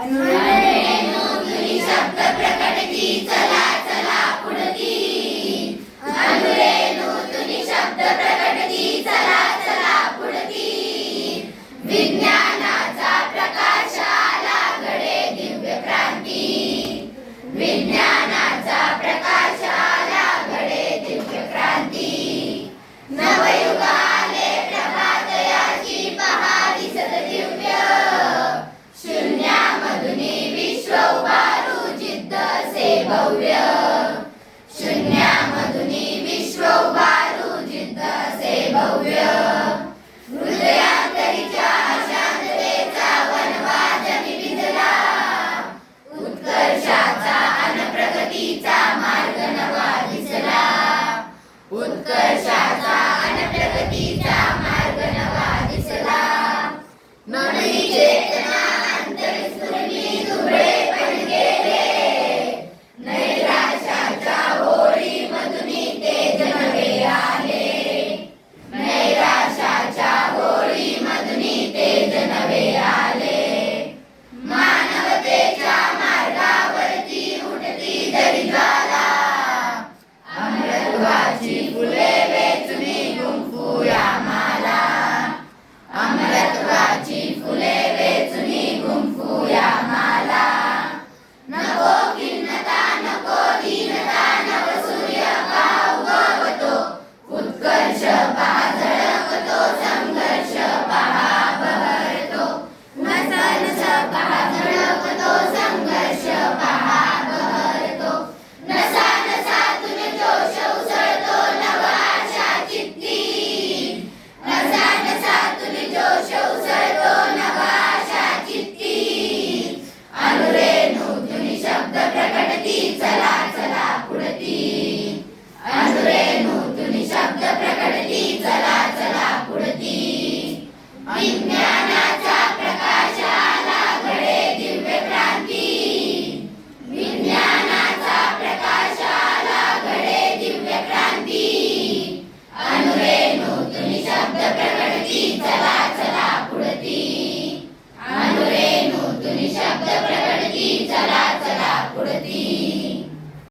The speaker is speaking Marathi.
अनुरेणुधुनी शब्द प्रकटती चला चला पुढती अनुरेणुधुनी शब्द प्रकटती चला चला पुढती विज्ञानाचा प्रकाश आला घडे दिव्य क्रांती विज्ञानाचा प्रकाश आला घडे दिव्य क्रांती नवयुग आले प्रभातयाची पहा दिसत दिव्य शून्यामधुनी विश्व उभारू जिद्द असे भव्य